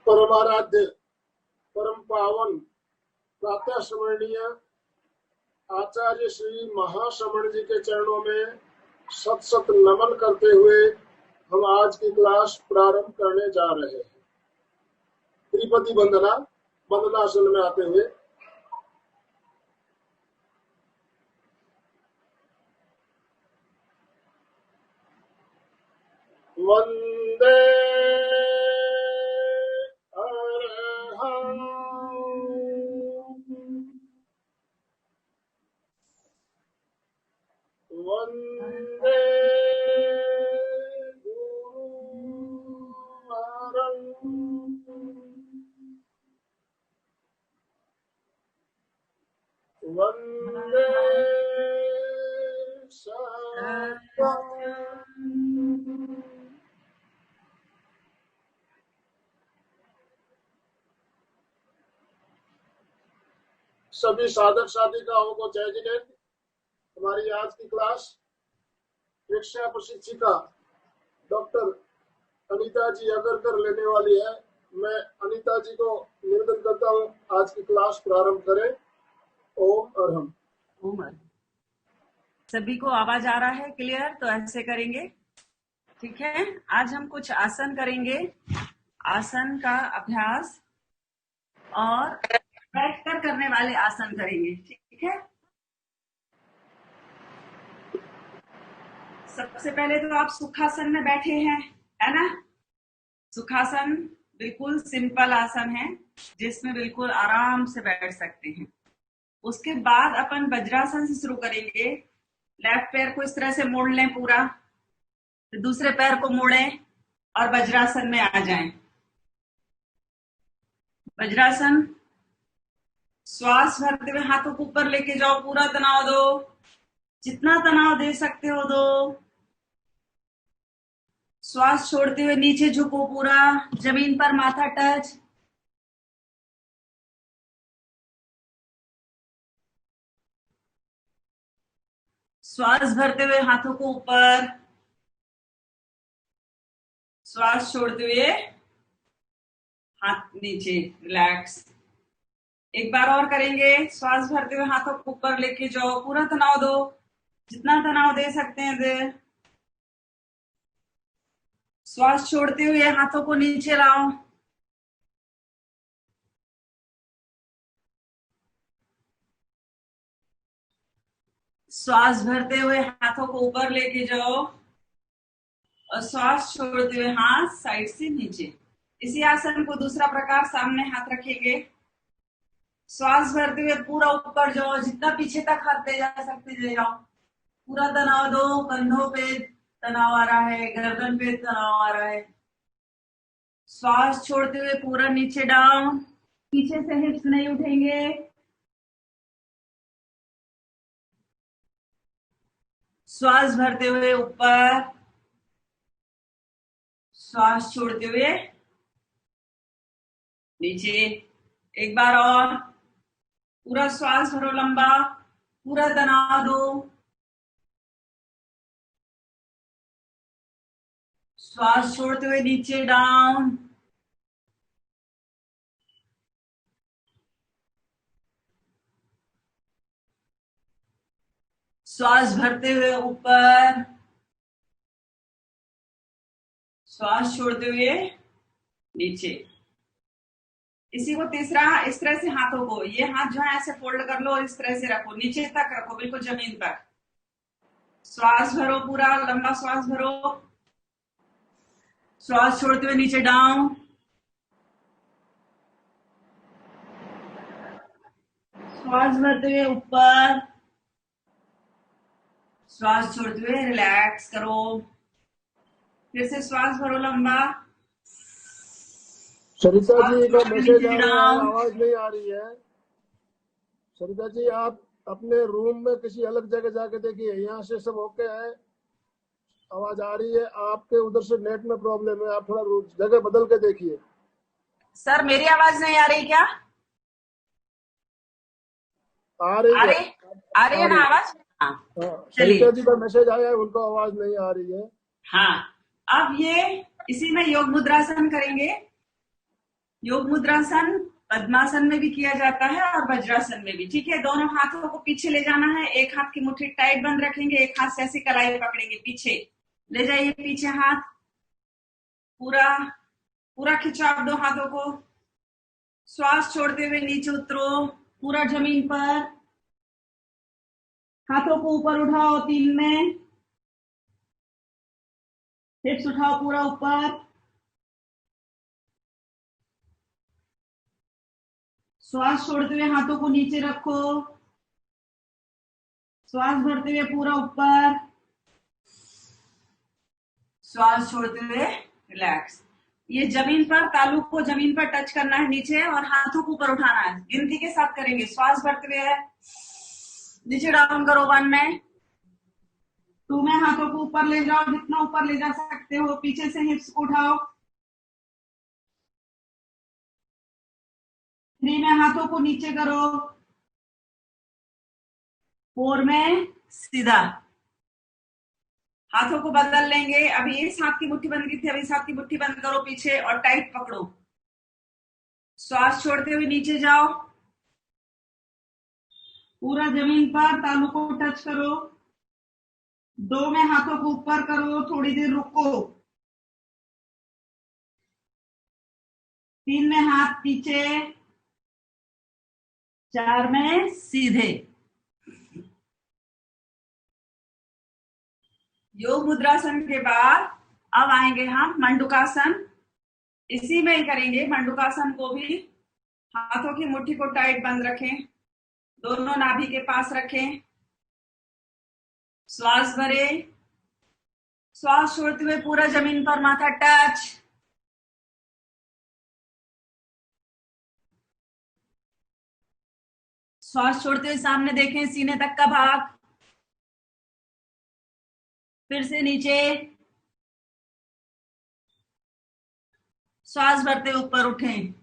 परमाराध्य परम पावन प्रातः स्मरणीय आचार्य श्री महाश्रमण जी के चरणों में सत सत नमन करते हुए हम आज की क्लास प्रारंभ करने जा रहे हैं। त्रिपदी वंदनासन में आते हुए वंदे अरहं वंदे गुरुवरं वंदे सद्गुरुं। सभी साधक साधिकाओं को जय जिनेन्द्र। हमारी आज की क्लास शिक्षा प्रशिक्षिका डॉक्टर अनीता जी अगरकर लेने वाली है। मैं अनीता जी को निवेदन करता हूँ आज की क्लास प्रारंभ करें। ओम अरहम। ओम अरहम। सभी को आवाज आ रहा है क्लियर? तो ऐसे करेंगे, ठीक है। आज हम कुछ आसन करेंगे, आसन का अभ्यास और बैठकर करने वाले आसन करेंगे, ठीक है। सबसे पहले तो आप सुखासन में बैठे हैं, है ना। सुखासन बिल्कुल सिंपल आसन है जिसमें बिल्कुल आराम से बैठ सकते हैं। उसके बाद अपन वज्रासन से शुरू करेंगे। लेफ्ट पैर को इस तरह से मोड़ लें पूरा, तो दूसरे पैर को मोड़ें और वज्रासन में आ जाएं। वज्रासन, श्वास भरते हुए हाथों को ऊपर लेके जाओ, पूरा तनाव दो, जितना तनाव दे सकते हो दो। श्वास छोड़ते हुए नीचे झुको, पूरा जमीन पर माथा टच। श्वास भरते हुए हाथों को ऊपर, श्वास छोड़ते हुए हाथ नीचे, रिलैक्स। एक बार और करेंगे। श्वास भरते हुए हाथों को ऊपर लेके जाओ, पूरा तनाव दो, जितना तनाव दे सकते हैं दे। श्वास छोड़ते हुए हाथों को नीचे लाओ। श्वास भरते हुए हाथों को ऊपर लेके जाओ और श्वास छोड़ते हुए हाथ साइड से नीचे। इसी आसन को दूसरा प्रकार, सामने हाथ रखेंगे। श्वास भरते हुए पूरा ऊपर जाओ, जितना पीछे तक हाथ ले जा सकते जाओ। पूरा तनाव दो, कंधों पे तनाव आ रहा है, गर्दन पे तनाव आ रहा है। श्वास छोड़ते हुए पूरा नीचे डाउन, पीछे से हिप्स नहीं उठेंगे। श्वास भरते हुए ऊपर, श्वास छोड़ते हुए नीचे। एक बार और, पूरा श्वास भरो लंबा, पूरा तनाव दो। श्वास छोड़ते हुए नीचे डाउन। श्वास भरते हुए ऊपर, श्वास छोड़ते हुए नीचे। इसी को तीसरा, इस तरह से हाथों को, ये हाथ जो है ऐसे फोल्ड कर लो और इस तरह से रखो, नीचे तक रखो, बिल्कुल जमीन पर। श्वास भरो, पूरा लंबा श्वास भरो। श्वास छोड़ते हुए नीचे डाउन। श्वास भरते हुए ऊपर, श्वास छोड़ते हुए रिलैक्स करो। फिर से श्वास भरो लंबा। सरिता जी का मैसेज आ रहा है, आवाज नहीं आ रही है। सरिता जी आप अपने रूम में किसी अलग जगह जाके देखिए, यहाँ से सब ओके है, आवाज आ रही है। आपके उधर से नेट में प्रॉब्लम है, आप थोड़ा जगह बदल के देखिए। सर मेरी आवाज नहीं आ रही क्या? आ रही है ना आवाज? हाँ, सरिता जी का मैसेज आया है, उनको आवाज नहीं आ रही है। हाँ, अब ये इसी में योग मुद्रासन करेंगे। योग मुद्रासन पद्मासन में भी किया जाता है और वज्रासन में भी। ठीक है, दोनों हाथों को पीछे ले जाना है, एक हाथ की मुट्ठी टाइट बंद रखेंगे, एक हाथ से ऐसी कलाई पकड़ेंगे, पीछे ले जाइए, पीछे हाथ पूरा पूरा खिंचाव दो हाथों को। श्वास छोड़ते हुए नीचे उतरो पूरा जमीन पर, हाथों को ऊपर उठाओ 3 में, हिप्स उठाओ पूरा ऊपर, श्वास छोड़ते हुए हाथों को नीचे रखो, श्वास भरते हुए पूरा ऊपर, श्वास छोड़ते हुए रिलैक्स। ये जमीन पर, तालू को जमीन पर टच करना है नीचे और हाथों को ऊपर उठाना है, गिनती के साथ करेंगे। श्वास भरते हुए नीचे डाउन करो 1 में, 2 में हाथों को ऊपर ले जाओ, जितना ऊपर ले जा सकते हो, पीछे से हिप्स को उठाओ, 3 में हाथों को नीचे करो, 4 में सीधा। हाथों को बदल लेंगे, अभी इस हाथ की मुट्ठी बंद की थी, अभी इस हाथ की मुट्ठी बंद करो पीछे और टाइट पकड़ो। श्वास छोड़ते हुए नीचे जाओ, पूरा जमीन पर तालू को टच करो, 2 में हाथों को ऊपर करो, थोड़ी देर रुको, 3 में हाथ पीछे, 4 में सीधे। योग मुद्रासन के बाद अब आएंगे हम मंडूकासन, इसी में ही करेंगे। मंडूकासन को भी हाथों की मुट्ठी को टाइट बंद रखें, दोनों नाभि के पास रखें, श्वास भरे, श्वास छोड़ते हुए पूरा जमीन पर माथा टच, श्वास छोड़ते हुए सामने देखें, सीने तक का भाग, फिर से नीचे, श्वास भरते ऊपर उठें।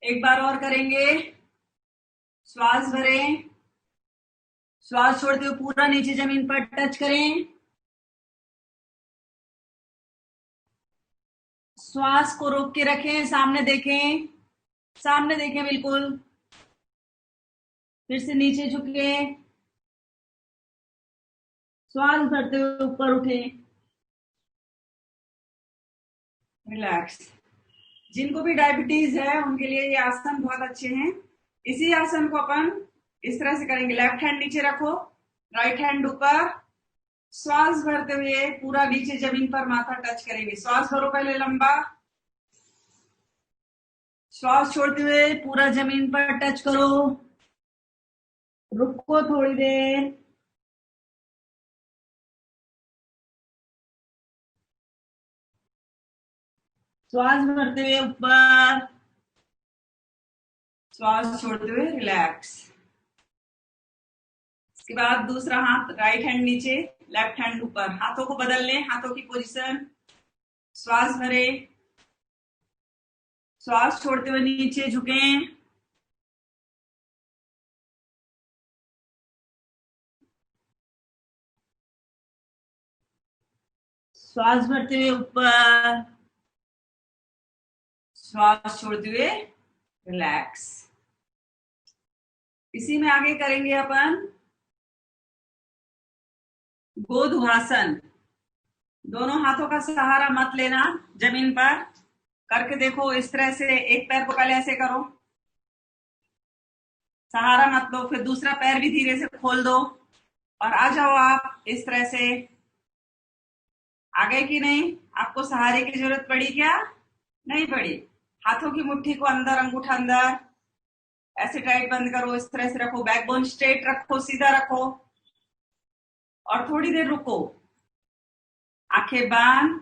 एक बार और करेंगे, श्वास भरें, श्वास छोड़ते हुए पूरा नीचे जमीन पर टच करें, श्वास को रोक के रखें, सामने देखें, सामने देखें बिल्कुल, फिर से नीचे झुके, श्वास भरते हुए ऊपर उठें, रिलैक्स। जिनको भी डायबिटीज है उनके लिए ये आसन बहुत अच्छे हैं। इसी आसन को अपन इस तरह से करेंगे, लेफ्ट हैंड नीचे रखो, राइट हैंड ऊपर, श्वास भरते हुए पूरा नीचे जमीन पर माथा टच करेंगे। श्वास भरो पहले लंबा, श्वास छोड़ते हुए पूरा जमीन पर टच करो, रुको थोड़ी देर, श्वास भरते हुए ऊपर, श्वास छोड़ते हुए रिलैक्स। इसके बाद दूसरा हाथ, राइट हैंड नीचे, लेफ्ट हैंड ऊपर, हाथों को बदल लें, हाथों की पोजीशन, श्वास भरे, श्वास छोड़ते हुए नीचे झुकें, श्वास भरते हुए ऊपर, श्वास छोड़ते हुए रिलैक्स। इसी में आगे करेंगे अपन गोधुआसन। दोनों हाथों का सहारा मत लेना, जमीन पर करके देखो इस तरह से, एक पैर को पहले ऐसे करो, सहारा मत लो, फिर दूसरा पैर भी धीरे से खोल दो और आ जाओ आप इस तरह से। आ गए कि नहीं? आपको सहारे की जरूरत पड़ी क्या? नहीं पड़ी। हाथों की मुट्ठी को अंदर, अंगूठा अंदर, ऐसे टाइट बंद करो, इस तरह से रखो, बैकबोन स्ट्रेट रखो, सीधा रखो और थोड़ी देर रुको, आंखें बंद,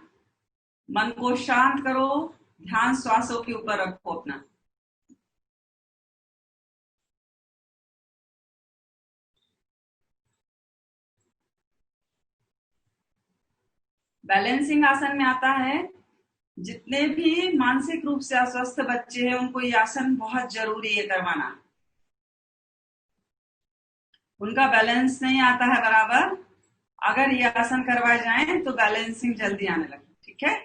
मन को शांत करो, ध्यान श्वासों के ऊपर रखो अपना। बैलेंसिंग आसन में आता है, जितने भी मानसिक रूप से अस्वस्थ बच्चे हैं उनको ये आसन बहुत जरूरी है करवाना। उनका बैलेंस नहीं आता है बराबर, अगर ये आसन करवाए जाएं तो बैलेंसिंग जल्दी आने लगे। ठीक है,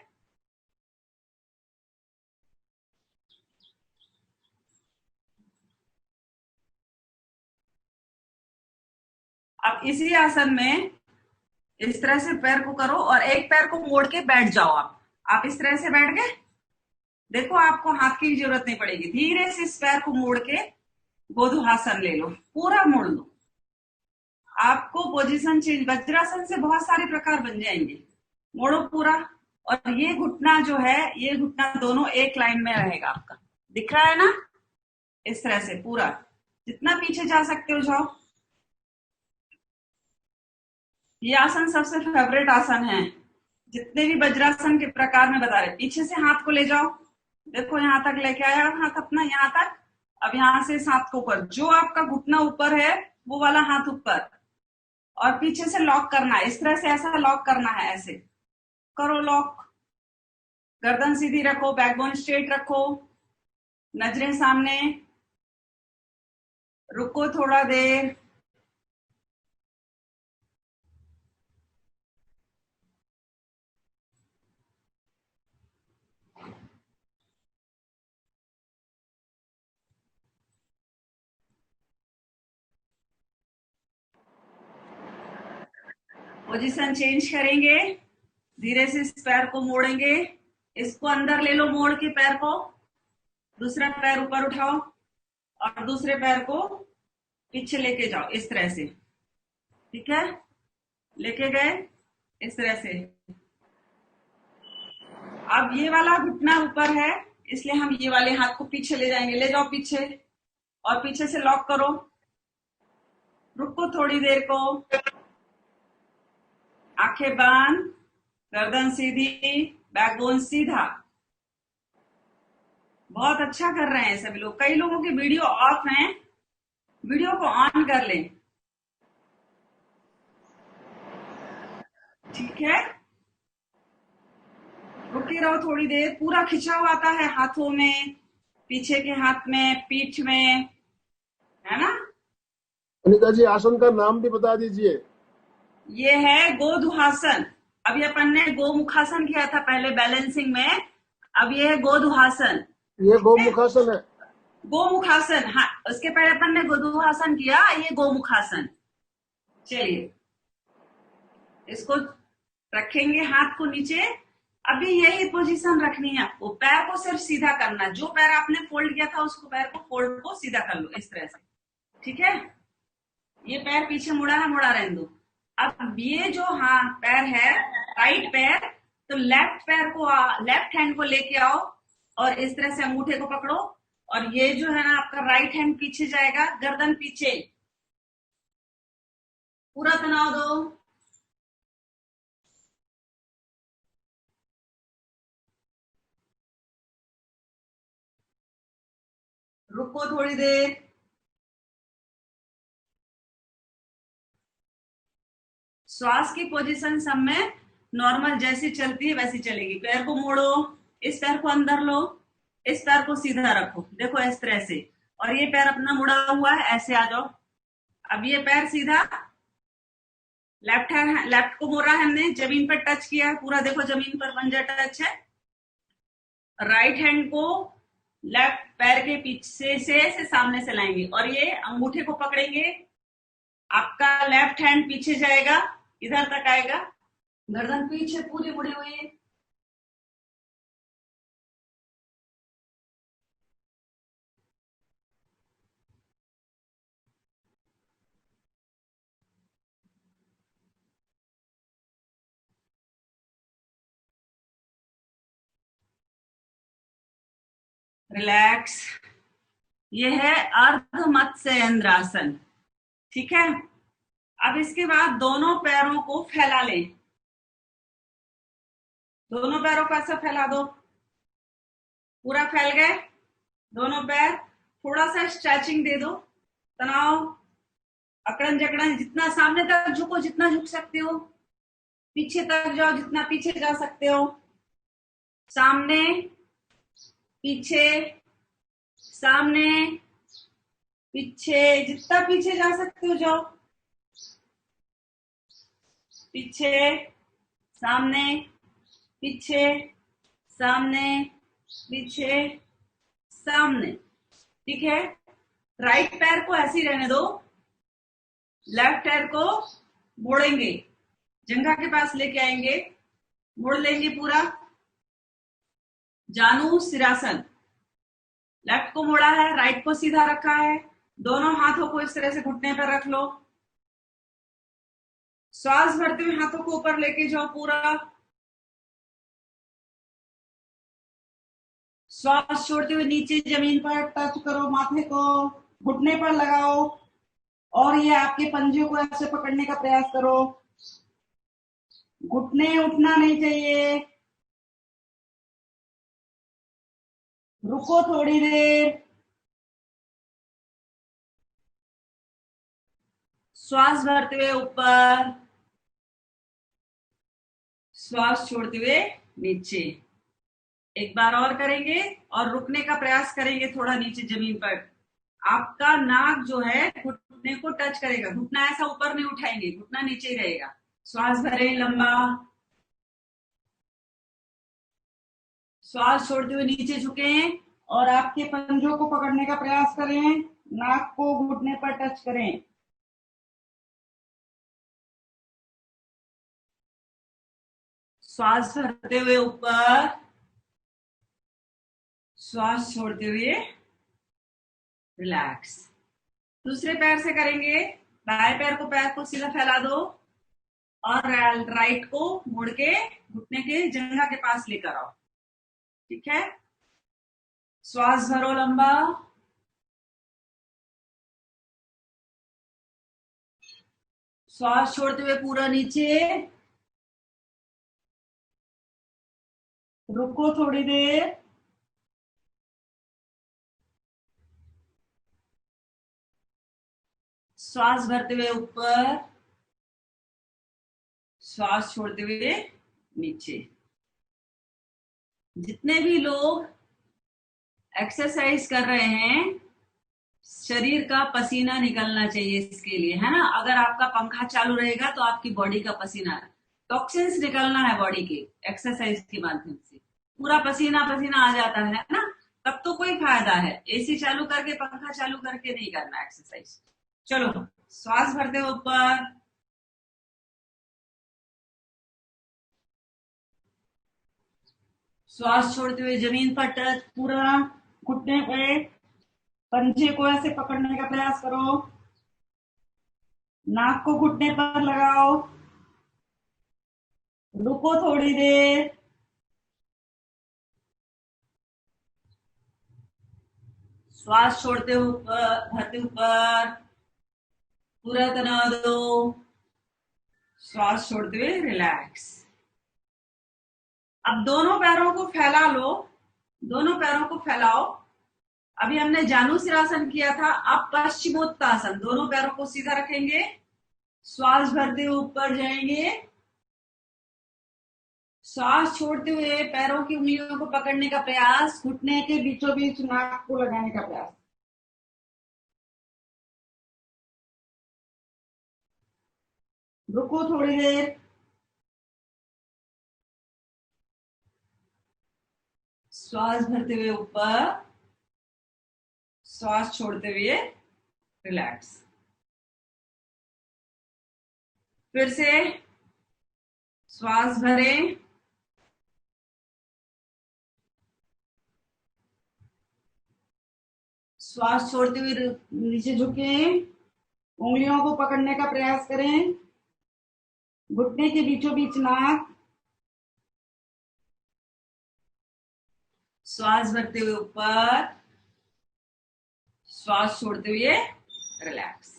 अब इसी आसन में इस तरह से पैर को करो और एक पैर को मोड़ के बैठ जाओ। आप इस तरह से बैठ गए, देखो आपको हाथ की जरूरत नहीं पड़ेगी। धीरे से इस पैर को मोड़ के गोधुहासन ले लो, पूरा मोड़ लो। आपको पोजीशन चेंज, वज्रासन से बहुत सारे प्रकार बन जाएंगे। मोड़ो पूरा, और ये घुटना जो है, ये घुटना दोनों एक लाइन में रहेगा आपका, दिख रहा है ना? इस तरह से पूरा जितना पीछे जा सकते हो जाओ। ये आसन सबसे फेवरेट आसन है, जितने भी वज्रासन के प्रकार में बता रहे। पीछे से हाथ को ले जाओ, देखो यहां तक लेके आया हाथ अपना, यहां तक। अब यहां से इस हाथ को ऊपर, जो आपका घुटना ऊपर है वो वाला हाथ ऊपर, और पीछे से लॉक करना है। इस तरह से ऐसा लॉक करना है, ऐसे करो लॉक। गर्दन सीधी रखो, बैकबोन स्ट्रेट रखो, नजरें सामने। रुको थोड़ा देर। पोजीशन चेंज करेंगे, धीरे से इस पैर को मोड़ेंगे, इसको अंदर ले लो मोड़ के पैर को, दूसरा पैर ऊपर उठाओ और दूसरे पैर को पीछे लेके जाओ इस तरह से। ठीक है, लेके गए इस तरह से। अब ये वाला घुटना ऊपर है, इसलिए हम ये वाले हाथ को पीछे ले जाएंगे। ले जाओ पीछे, और पीछे से लॉक करो। रुको थोड़ी देर को, आंखें बंद, गर्दन सीधी, बैकबोन सीधा। बहुत अच्छा कर रहे हैं सभी लोग। कई लोगों की वीडियो ऑफ है, वीडियो को ऑन कर लें। ठीक है, रुके रहो थोड़ी देर। पूरा खिंचाव आता है हाथों में, पीछे के हाथ में, पीठ में, है ना? अनिता जी, आसन का नाम भी बता दीजिए। ये है गोधुहासन। अभी अपन ने गोमुखासन किया था पहले बैलेंसिंग में, अब ये है गोधुहासन। ये गोमुखासन है। गोमुखासन, हाँ, उसके पहले अपन ने गोधुहासन किया, ये गोमुखासन। चलिए, इसको रखेंगे हाथ को नीचे। अभी यही पोजीशन रखनी है आपको, पैर को सिर्फ सीधा करना। जो पैर आपने फोल्ड किया था उसको, पैर को फोल्ड को सीधा कर लो इस तरह से। ठीक है, ये पैर पीछे मुड़ा है, मुड़ा रहने दो। अब ये जो हाँ पैर है, राइट पैर, तो लेफ्ट पैर को, लेफ्ट हैंड को लेके आओ और इस तरह से अंगूठे को पकड़ो, और ये जो है ना आपका राइट हैंड पीछे जाएगा, गर्दन पीछे, पूरा तनाव दो। रुको थोड़ी देर। श्वास की पोजीशन सब में नॉर्मल जैसी चलती है वैसी चलेगी। पैर को मोड़ो, इस पैर को अंदर लो, इस पैर को सीधा रखो, देखो इस तरह से, और ये पैर अपना मुड़ा हुआ है, ऐसे आ जाओ। अब ये पैर सीधा, लेफ्ट हैंड, लेफ्ट को मोड़ा है हमने, जमीन पर टच किया पूरा, देखो जमीन पर पंजा टच है। राइट हैंड को लेफ्ट पैर के पीछे से सामने से लाएंगे, और ये अंगूठे को पकड़ेंगे। आपका लेफ्ट हैंड पीछे जाएगा, इधर तक आएगा, गर्दन पीछे पूरी मुड़ी हुई है। रिलैक्स। ये है अर्ध मत्स्येंद्रासन। ठीक है, अब इसके बाद दोनों पैरों को फैला लें। दोनों पैरों को ऐसा फैला दो, पूरा फैल गए दोनों पैर। थोड़ा सा स्ट्रेचिंग दे दो, तनाव, अकड़न जकड़न, जितना सामने तक झुको, जितना झुक सकते हो, पीछे तक जाओ जितना पीछे जा सकते हो, सामने पीछे, सामने पीछे, जितना पीछे जा सकते हो जाओ, पीछे सामने, पीछे सामने, पीछे सामने। ठीक है, राइट पैर को ऐसे ही रहने दो, लेफ्ट हैंड को मोड़ेंगे, जंघा के पास लेके आएंगे, मोड़ लेंगे पूरा। जानू सिरासन, लेफ्ट को मोड़ा है, राइट को सीधा रखा है, दोनों हाथों को इस तरह से घुटने पर रख लो। श्वास भरते हुए हाथों को ऊपर लेके जाओ पूरा। श्वास छोड़ते हुए नीचे जमीन पर टच करो, माथे को घुटने पर लगाओ और ये आपके पंजे को ऐसे पकड़ने का प्रयास करो। घुटने उठना नहीं चाहिए। रुको थोड़ी देर। श्वास भरते हुए ऊपर, श्वास छोड़ते हुए नीचे। एक बार और करेंगे और रुकने का प्रयास करेंगे थोड़ा नीचे जमीन पर। आपका नाक जो है घुटने को टच करेगा, घुटना ऐसा ऊपर नहीं उठाएंगे, घुटना नीचे ही रहेगा। श्वास भरें लंबा, श्वास छोड़ते हुए नीचे झुकें और आपके पंजों को पकड़ने का प्रयास करें, नाक को घुटने पर टच करें। श्वास भरते हुए ऊपर, श्वास छोड़ते हुए रिलैक्स। दूसरे पैर से करेंगे। दाएं पैर को सीधा फैला दो और राइट को मुड़ के घुटने के जंघा के पास लेकर आओ। ठीक है, श्वास भरो लंबा, श्वास छोड़ते हुए पूरा नीचे। रुको थोड़ी देर। श्वास भरते हुए ऊपर, श्वास छोड़ते हुए नीचे। जितने भी लोग एक्सरसाइज कर रहे हैं, शरीर का पसीना निकलना चाहिए इसके लिए, है ना। अगर आपका पंखा चालू रहेगा तो आपकी बॉडी का पसीना, टॉक्सिन्स निकलना है बॉडी के एक्सरसाइज के माध्यम से। पूरा पसीना पसीना आ जाता है ना, तब तो कोई फायदा है। एसी चालू करके पंखा चालू करके नहीं करना एक्सरसाइज। चलो, श्वास भरते हुए ऊपर, श्वास छोड़ते हुए जमीन पर टच पूरा, घुटने पे पंजे को ऐसे पकड़ने का प्रयास करो, नाक को घुटने पर लगाओ। रुको थोड़ी देर। श्वास छोड़ते हुए ऊपर, भरते ऊपर, पूरा तनाव दो, श्वास छोड़ते हुए रिलैक्स। अब दोनों पैरों को फैला लो, दोनों पैरों को फैलाओ। अभी हमने जानु सिरासन किया था, अब पश्चिमोत्तासन। दोनों पैरों को सीधा रखेंगे, श्वास भरते हुए ऊपर जाएंगे, श्वास छोड़ते हुए पैरों की उंगलियों को पकड़ने का प्रयास, घुटने के बीचों बीच नाक को लगाने का प्रयास। रुको थोड़ी देर। श्वास भरते हुए ऊपर, श्वास छोड़ते हुए रिलैक्स। फिर से श्वास भरें, श्वास छोड़ते हुए नीचे झुकें, उंगलियों को पकड़ने का प्रयास करें, घुटने के बीचों बीच नाक। श्वास भरते हुए ऊपर, श्वास छोड़ते हुए रिलैक्स।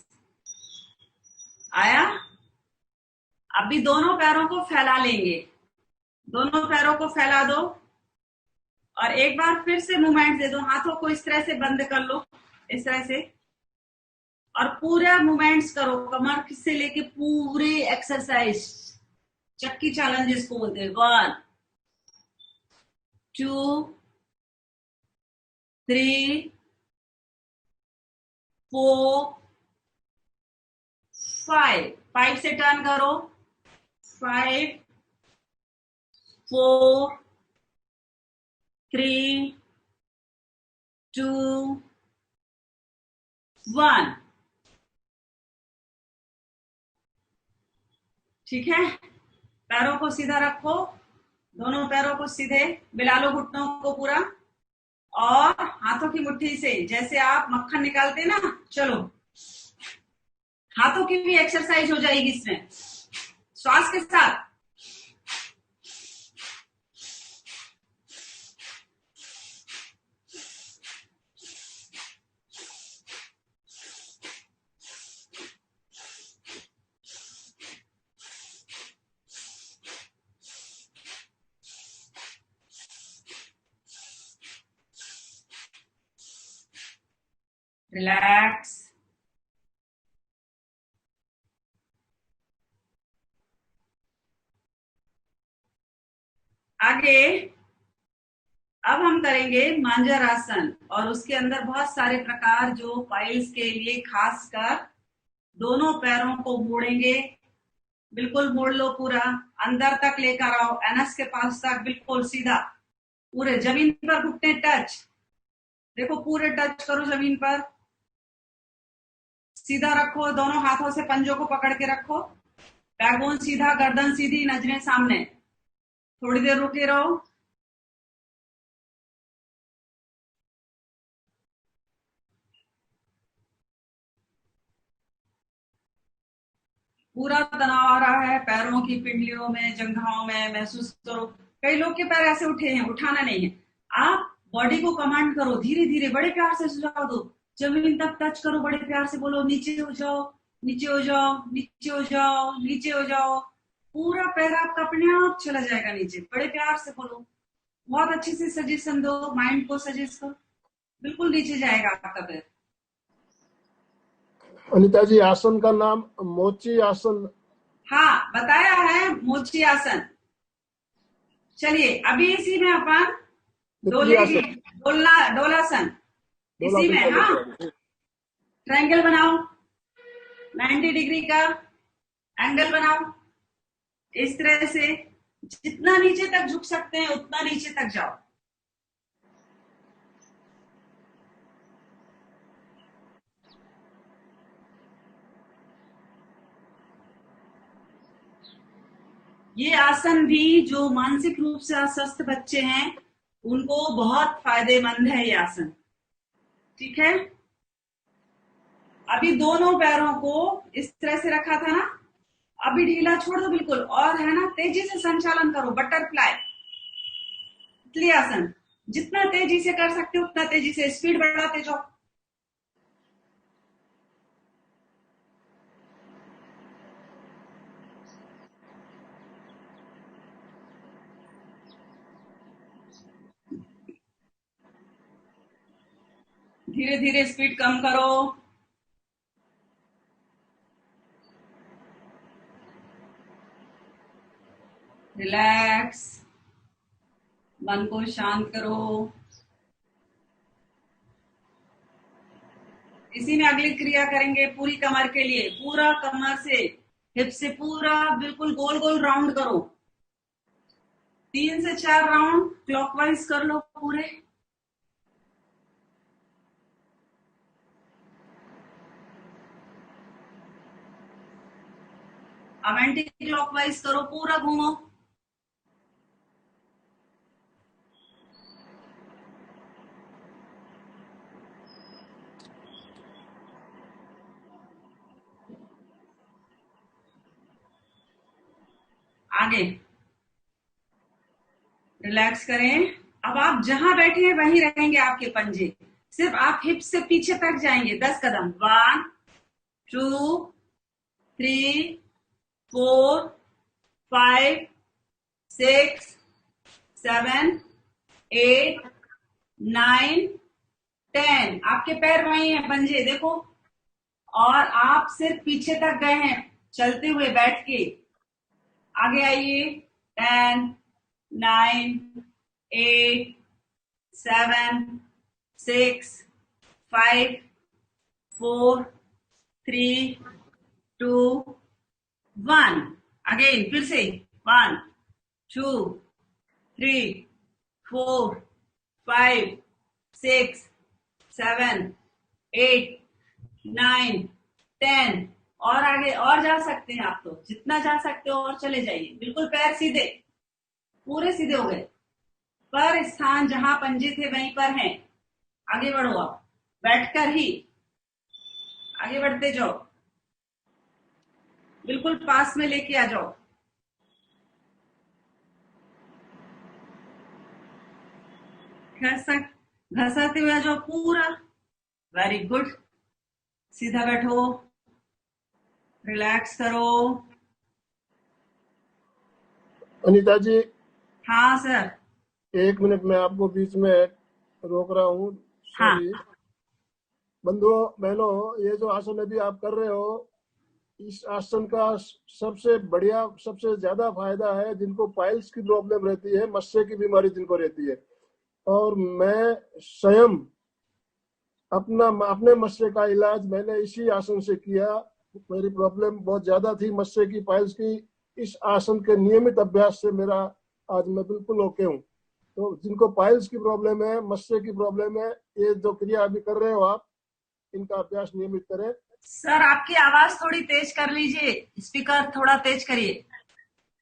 आया? अभी दोनों पैरों को फैला लेंगे, दोनों पैरों को फैला दो और एक बार फिर से मूवमेंट दे दो। हाथों को इस तरह से बंद कर लो, इस तरह से, और पूरे मूवमेंट्स करो, कमर से लेके पूरे एक्सरसाइज। चक्की चालन जिसको बोलते हैं। 1 2 3 4 5। 5 से टर्न करो। 5 4 3 2 1। ठीक है, पैरों को सीधा रखो, दोनों पैरों को सीधे मिला लो, घुटनों को पूरा, और हाथों की मुट्ठी से जैसे आप मक्खन निकालते ना, चलो, हाथों की भी एक्सरसाइज हो जाएगी इसमें श्वास के साथ। रिलैक्स। आगे अब हम करेंगे मांजर आसन, और उसके अंदर बहुत सारे प्रकार, जो पाइल्स के लिए खासकर दोनों पैरों को मोड़ेंगे, बिल्कुल मोड़ लो पूरा, अंदर तक लेकर आओ, एनस के पास तक, बिल्कुल सीधा, पूरे जमीन पर घुटने टच, देखो पूरे टच करो जमीन पर, सीधा रखो, दोनों हाथों से पंजों को पकड़ के रखो, बैकबोन सीधा, गर्दन सीधी, नजरें सामने, थोड़ी देर रुके रहो। पूरा तनाव आ रहा है पैरों की पिंडलियों में, जंघाओं में, महसूस करो। कई लोग के पैर ऐसे उठे हैं, उठाना नहीं है, आप बॉडी को कमांड करो, धीरे धीरे बड़े प्यार से सुझाव दो, जमीन तक टच करो, बड़े प्यार से बोलो नीचे हो जाओ, नीचे हो जाओ, नीचे हो जाओ, नीचे हो जाओ, पूरा पैर आपका अपने आप चला जाएगा नीचे, बड़े प्यार से बोलो, बहुत अच्छे से सजेशन दो, माइंड को सजेस्ट करो, बिल्कुल नीचे जाएगा आपका पैर। अनिता जी, आसन का नाम मोची आसन। हाँ, बताया है, मोची आसन। चलिए अभी इसी में अपन तितली डोलेगी, आसन, डोलासन, इसी डोलासन में, पहले हाँ, करेंगे। ट्रायंगल बनाओ, 90 डिग्री का एंगल बनाओ, इस तरह से जितना नीचे तक झुक सकते हैं उतना नीचे तक जाओ। ये आसन भी जो मानसिक रूप से अस्वस्थ बच्चे हैं उनको बहुत फायदेमंद है ये आसन। ठीक है, अभी दोनों पैरों को इस तरह से रखा था ना, अभी ढीला छोड़ दो बिल्कुल, और है ना, तेजी से संचालन करो, बटरफ्लाई, तितली आसन, जितना तेजी से कर सकते हो उतना तेजी से, स्पीड बढ़ाते जाओ। धीरे धीरे स्पीड कम करो। रिलैक्स, मन को शांत करो। इसी में अगली क्रिया करेंगे पूरी कमर के लिए, पूरा कमर से, हिप से पूरा बिल्कुल गोल गोल राउंड करो, 3 से 4 राउंड क्लॉकवाइज कर लो पूरे। अब एंटी क्लॉकवाइज करो, पूरा घूमो। आगे रिलैक्स करें। अब आप जहां बैठे हैं वहीं रहेंगे आपके पंजे, सिर्फ आप हिप से पीछे तक जाएंगे 10 कदम, 1 2 3 4 5 6 7 8 9 10, आपके पैर वहीं हैं, पंजे देखो, और आप सिर्फ पीछे तक गए हैं चलते हुए, बैठ के। आगे आइए, 10 9 8 7 6 5 4 3 2 1, अगेन फिर से, 1 2 3 4 5 6 7 8 9 10, और आगे और जा सकते हैं आप, तो जितना जा सकते हो और चले जाइए। बिल्कुल पैर सीधे, पूरे सीधे हो गए। पर स्थान जहां पंजे थे वहीं पर हैं। आगे बढ़ो आप, बैठकर ही आगे बढ़ते जाओ। बिल्कुल पास में लेके आ जाओ। घसाते हुए आ जाओ पूरा। Very good. सीधा बैठो, रिलैक्स करो। अनीता जी, हाँ सर। 1 मिनट में आपको बीच में रोक रहा हूँ, हाँ सॉरी। बंधुओं बहनों, ये जो आसन अभी आप कर रहे हो, इस आसन का सबसे बढ़िया, सबसे ज्यादा फायदा है जिनको पाइल्स की प्रॉब्लम रहती है, मस्से की बीमारी जिनको रहती है। और मैं स्वयं अपने मस्से का इलाज मैंने इसी आसन से किया। मेरी प्रॉब्लम बहुत ज्यादा थी मस्से की, पाइल्स की। इस आसन के नियमित अभ्यास से मेरा आज मैं बिल्कुल ओके हूँ। तो जिनको पाइल्स की प्रॉब्लम है, मस्से की प्रॉब्लम है, ये जो क्रिया अभी कर रहे हो आप, इनका अभ्यास नियमित करें। सर, आपकी आवाज थोड़ी तेज कर लीजिए, स्पीकर थोड़ा तेज करिए।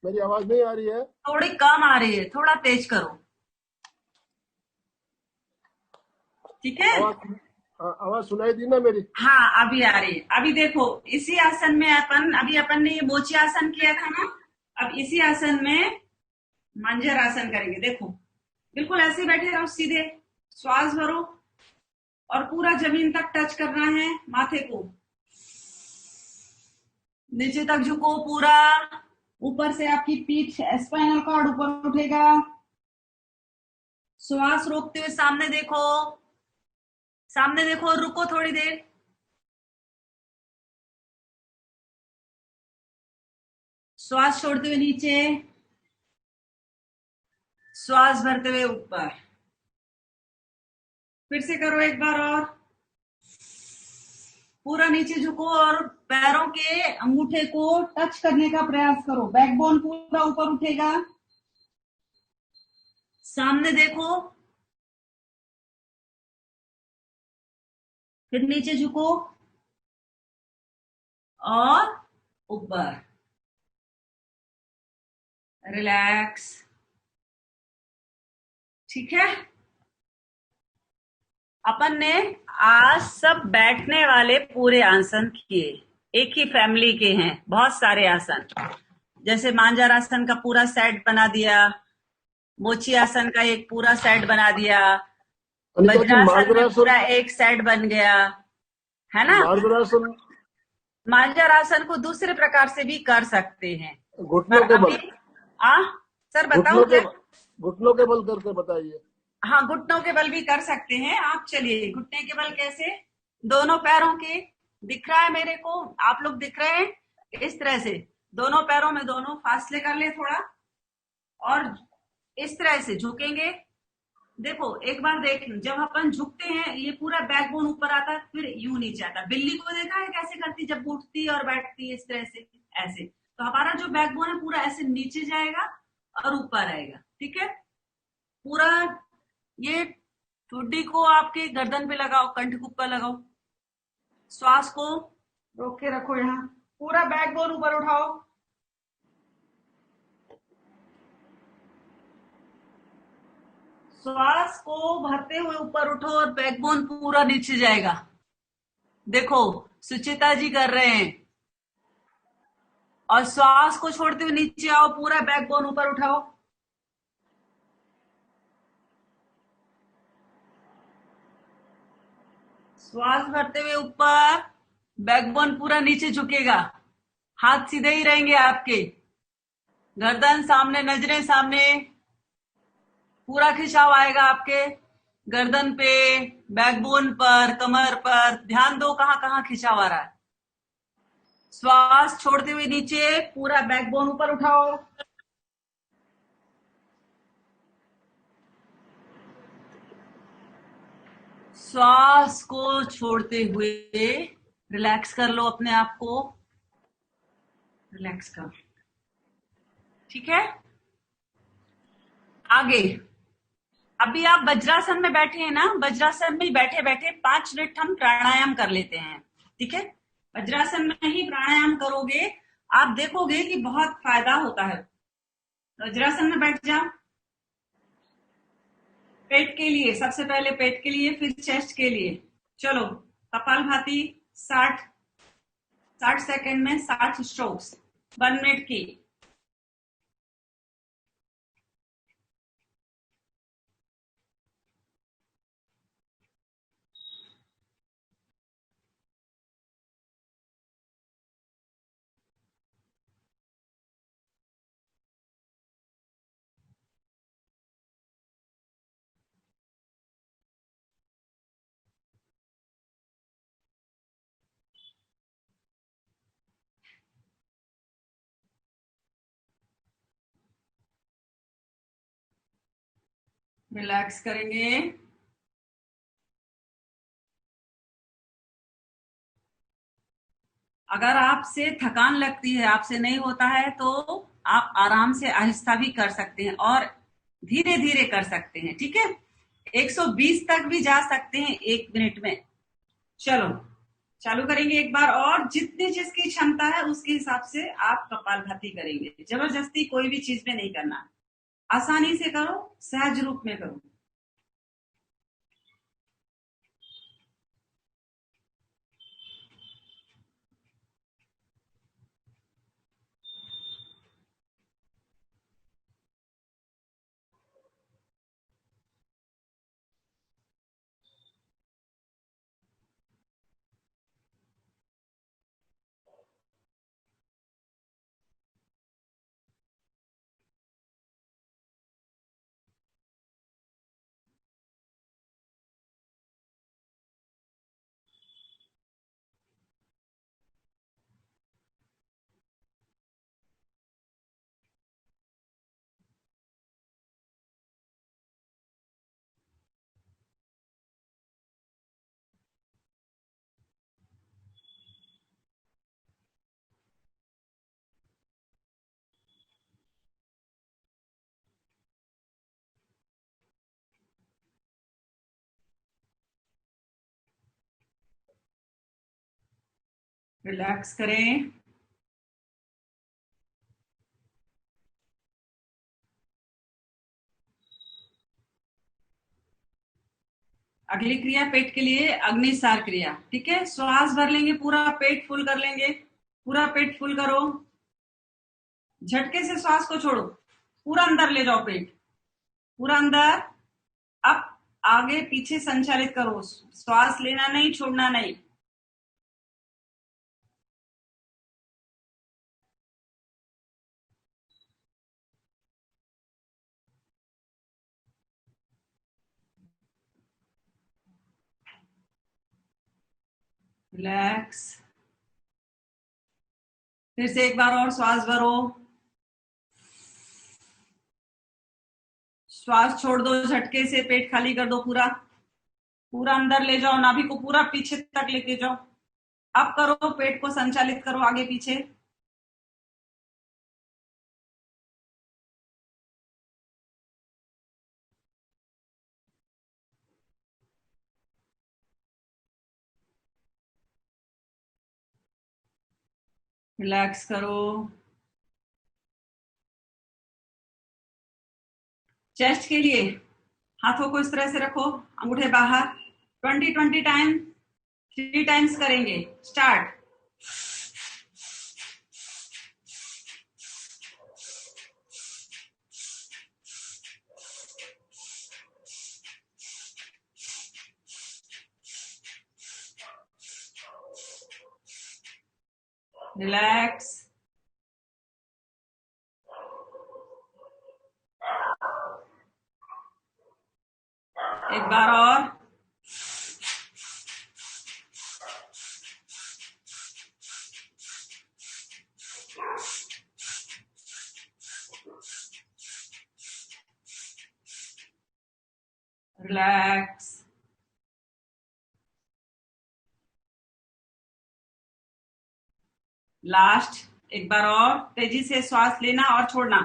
मेरी आवाज नहीं आ रही है? थोड़ी कम आ रही है, थोड़ा तेज करो। ठीक है। आवाज, आवाज सुनाई दी ना मेरी? हाँ अभी आ रही है। अभी देखो, इसी आसन में अपन ने ये मोची आसन किया था ना। अब इसी आसन में मांजर आसन करेंगे। देखो, बिल्कुल ऐसे बैठे रहो सीधे, श्वास भरो और पूरा जमीन तक टच करना है माथे को। नीचे तक झुको पूरा। ऊपर से आपकी पीठ, स्पाइनल कॉर्ड ऊपर उठेगा। श्वास रोकते हुए सामने देखो, सामने देखो और रुको थोड़ी देर। श्वास छोड़ते हुए नीचे, श्वास भरते हुए ऊपर। फिर से करो एक बार और। पूरा नीचे झुको और पैरों के अंगूठे को टच करने का प्रयास करो। बैकबोन पूरा ऊपर उठेगा। सामने देखो, फिर नीचे झुको और ऊपर। रिलैक्स। ठीक है। अपन ने आज सब बैठने वाले पूरे आसन किए। एक ही फैमिली के हैं बहुत सारे आसन। जैसे मांजर आसन का पूरा सेट बना दिया, मोची आसन का एक पूरा सेट बना दिया, अनिता जी, वज्रासन में मार्जरासन, पूरा एक सेट बन गया, है ना। मार्जरासन मांजर आसन को दूसरे प्रकार से भी कर सकते हैं, घुटनों पर के अभी बल, सर घुटनों बताऊं के क्या। घुटनों के बल करके बताइए। हाँ, घुटनों के बल भी कर सकते हैं आप। चलिए, घुटने के बल कैसे। दोनों पैरों के, दिख रहा है मेरे को, आप लोग दिख रहे हैं। इस तरह से दोनों पैरों में दोनों फासले कर ले थोड़ा, और इस तरह से झुकेंगे। देखो एक बार देख, जब अपन झुकते हैं ये पूरा बैकबोन ऊपर आता है, फिर यूं नीचे आता है। बिल्ली को देखा है कैसे करती, जब उठती है और बैठती है इस तरह से, ऐसे। तो हमारा जो बैकबोन है पूरा ऐसे नीचे जाएगा और ऊपर आएगा। ठीक है। पूरा ये ठुड्डी को आपके गर्दन पे लगाओ, कंठ के ऊपर लगाओ। श्वास को रोक के रखो यहाँ। पूरा बैकबोन ऊपर उठाओ। श्वास को भरते हुए ऊपर उठो और बैकबोन पूरा नीचे जाएगा। देखो, सुचिता जी कर रहे हैं। और श्वास को छोड़ते हुए नीचे आओ, पूरा बैकबोन ऊपर उठाओ। श्वास भरते हुए ऊपर, बैकबोन पूरा नीचे झुकेगा। हाथ सीधे ही रहेंगे आपके, गर्दन सामने, नजरें सामने। पूरा खिंचाव आएगा आपके गर्दन पे, बैकबोन पर, कमर पर। ध्यान दो कहां कहां खिंचाव आ रहा है। श्वास छोड़ते हुए नीचे, पूरा बैकबोन ऊपर उठाओ। श्वास को छोड़ते हुए रिलैक्स कर लो अपने आप को, रिलैक्स कर। ठीक है। आगे, अभी आप वज्रासन में बैठे हैं ना, वज्रासन में बैठे बैठे 5 मिनट हम प्राणायाम कर लेते हैं। ठीक है। वज्रासन में ही प्राणायाम करोगे, आप देखोगे कि बहुत फायदा होता है। वज्रासन में बैठ जाओ। पेट के लिए सबसे पहले, पेट के लिए, फिर चेस्ट के लिए। चलो, कपालभाति 60 सेकंड में 60 स्ट्रोक्स, 1 मिनट की। रिलैक्स करेंगे। अगर आपसे थकान लगती है, आपसे नहीं होता है, तो आप आराम से आहिस्ता भी कर सकते हैं और धीरे धीरे कर सकते हैं। ठीक है, 120 तक भी जा सकते हैं 1 मिनट में। चलो चालू करेंगे एक बार और। जितनी जिसकी क्षमता है उसके हिसाब से आप कपालभाति करेंगे। जबरदस्ती कोई भी चीज में नहीं करना, आसानी से करो, सहज रूप में करो। रिलैक्स करें। अगली क्रिया पेट के लिए अग्निसार क्रिया। ठीक है, श्वास भर लेंगे, पूरा पेट फुल कर लेंगे। पूरा पेट फुल करो, झटके से श्वास को छोड़ो, पूरा अंदर ले जाओ पेट, पूरा अंदर। अब आगे पीछे संचालित करो, श्वास लेना नहीं, छोड़ना नहीं। रिलैक्स। फिर से एक बार और श्वास भरो, श्वास छोड़ दो, झटके से पेट खाली कर दो पूरा। पूरा अंदर ले जाओ, नाभि को पूरा पीछे तक लेके जाओ। अब करो, पेट को संचालित करो आगे पीछे। रिलैक्स करो। चेस्ट के लिए हाथों को इस तरह से रखो, अंगूठे बाहर। 20 टाइम, 3 टाइम्स करेंगे। स्टार्ट। रिलैक्स। एक बार और। रिलैक्स। लास्ट एक बार और, तेजी से श्वास लेना और छोड़ना।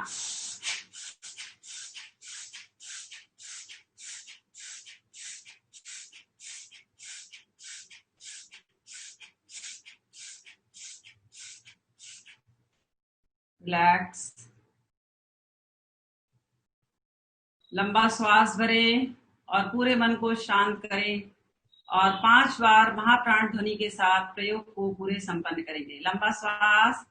रिलैक्स। लंबा श्वास भरें और पूरे मन को शांत करें और 5 बार महाप्राण ध्वनि के साथ प्रयोग को पूरे संपन्न करेंगे। लंबा श्वास।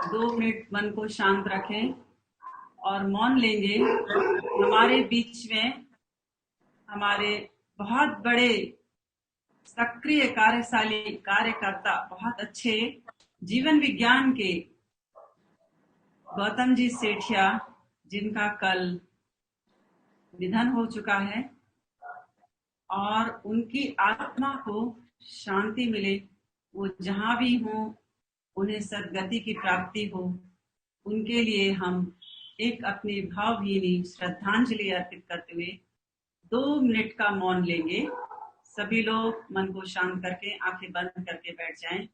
दो मिनट मन को शांत रखें और मौन लेंगे। हमारे बीच में हमारे बहुत बड़े सक्रिय कार्यशाली कार्यकर्ता, बहुत अच्छे जीवन विज्ञान के गौतम जी सेठिया, जिनका कल निधन हो चुका है, और उनकी आत्मा को शांति मिले, वो जहां भी हो उन्हें सद्गति की प्राप्ति हो, उनके लिए हम एक अपनी भावभीनी श्रद्धांजलि अर्पित करते हुए 2 मिनट का मौन लेंगे। सभी लोग मन को शांत करके आंखें बंद करके बैठ जाएं।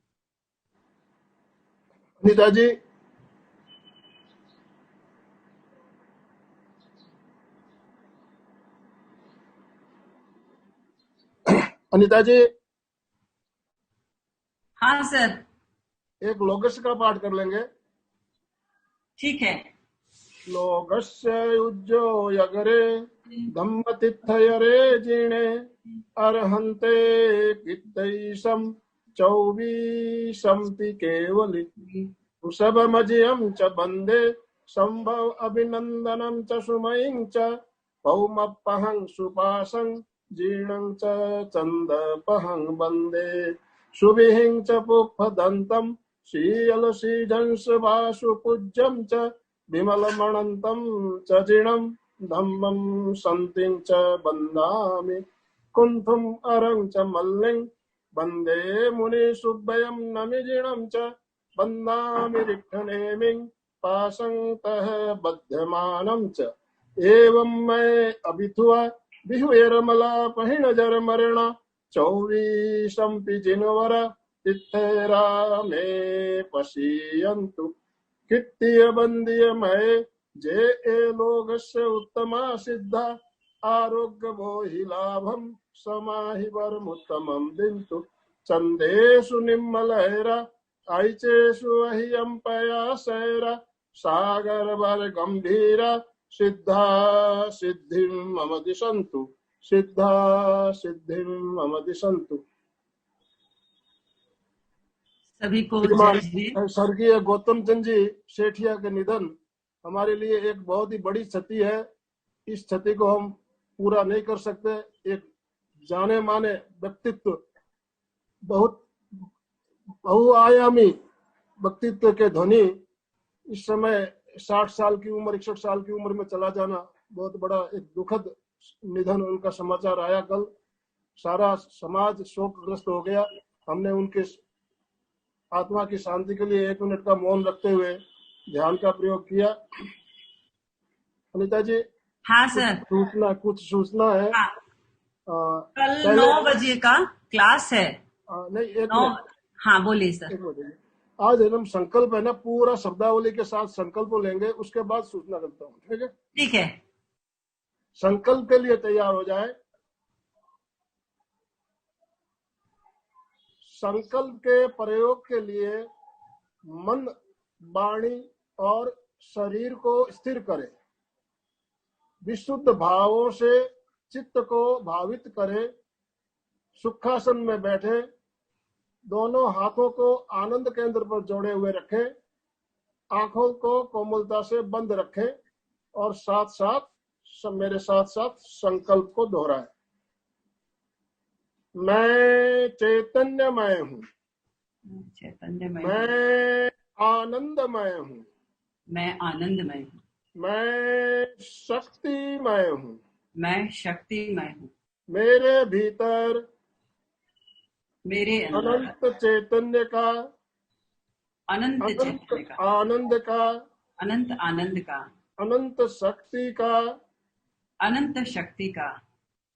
अनिता जी, अनिता जी, हाँ सर, एक लोगस का पाठ कर लेंगे। ठीक है। लोगस्य युज्यो यगरे धम्मतिथयरे जिणे अर्हन्ते कित्तैषं चौबीसंति केवलि वृषभमजयं च वन्दे संभव अभिनन्दनं च सुमयिं च पौमपहं सुपासं जीर्णं च चन्दपहं वन्दे सुविहिं च पुप्पदन्तं शीलशीजंस वासुपूज्यं च विमलमणन्तं च जिणं धम्मं सन्तिं च वन्दामि कुन्थुम् अरं च मल्लिं वन्दे मुनिसुव्वयं नमिजिणं च वन्दामि रिक्थनेमिं पाशंतः बध्यमानं च एवं मैं अभिथुआ बिहुयरमलापहिणजरमरण चौवीसंपि जिनवर तिथेरा मे पश्यन्तु कित्तीय बंदीय मय जे ए लोगस्य उत्तमा सिद्धा आरोग्य बोहि लाभम समाहि वरमुत्तमं दिन्तु चंदेषु निम्मलहरा ऐचेषु अहियंपया सैरा सागर वर गंभीरा सिद्धा सिद्धिं मम दिशन्तु सिद्धा सिद्धिं मम दिशन्तु। सभी को जय श्री। स्वर्गीय गौतम चंद जी सेठिया के निधन हमारे लिए एक बहुत ही बड़ी क्षति है। इस क्षति को हम पूरा नहीं कर सकते। एक जाने माने व्यक्तित्व, बहुत बहुआयामी व्यक्तित्व के धनी इस समय 60 साल की उम्र 61 साल की उम्र में चला जाना बहुत बड़ा एक दुखद निधन उनका समाचार आया कल। सारा समाज शोकग्रस्त हो गया। हमने उनके आत्मा की शांति के लिए 1 मिनट का मौन रखते हुए ध्यान का प्रयोग किया। अनिता जी, हाँ सर, कुछ सूचना है। हाँ। कल 9 बजे का क्लास है। नहीं, 1 मिनट। हाँ बोलिए सर। 1 मिनट। आज हम संकल्प है ना, पूरा शब्दावली के साथ संकल्प लेंगे, उसके बाद सूचना करता हूँ। ठीक है? ठीक है। संकल्प के लिए तैयार हो जाए। संकल्प के प्रयोग के लिए मन, वाणी और शरीर को स्थिर करें। विशुद्ध भावों से चित्त को भावित करें। सुखासन में बैठे, दोनों हाथों को आनंद केंद्र पर जोड़े हुए रखें, आंखों को कोमलता से बंद रखें और साथ साथ मेरे साथ साथ संकल्प को दोहराएं। मैं चैतन्यमय हूँ, चैतन्यमय हूँ, मैं आनंदमय हूँ, मैं आनंदमय हूँ, मैं शक्तिमय हूँ, मैं शक्तिमय हूँ, मेरे भीतर मेरे अंदर अनंत चैतन्य का, अनंत अनंत चैतन्य का, आनंद का, अनंत आनंद का, अनंत शक्ति का अनंत शक्ति का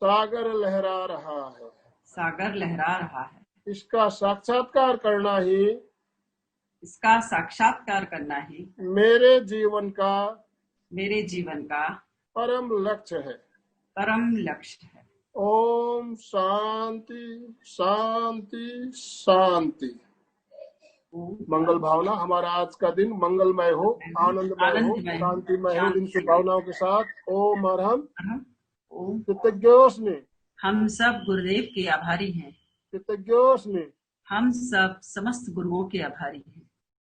सागर लहरा रहा है। सागर लहरा रहा है। इसका साक्षात्कार करना ही इसका साक्षात्कार करना ही मेरे जीवन का मेरे जीवन का परम लक्ष्य है। परम लक्ष्य है। ओम शांति शांति शांति। मंगल भावना। हमारा आज का दिन मंगलमय हो, आनंदमय हो, आनंदमय हो, शांतिमय हो। इन शांतिमय शुभभावनाओं के साथ ओम अरहम हो। ओम। कृतज्ञोस्मि, हम सब गुरुदेव के आभारी हैं। कृतज्ञोस्मि। हम सब समस्त गुरुओं के आभारी हैं।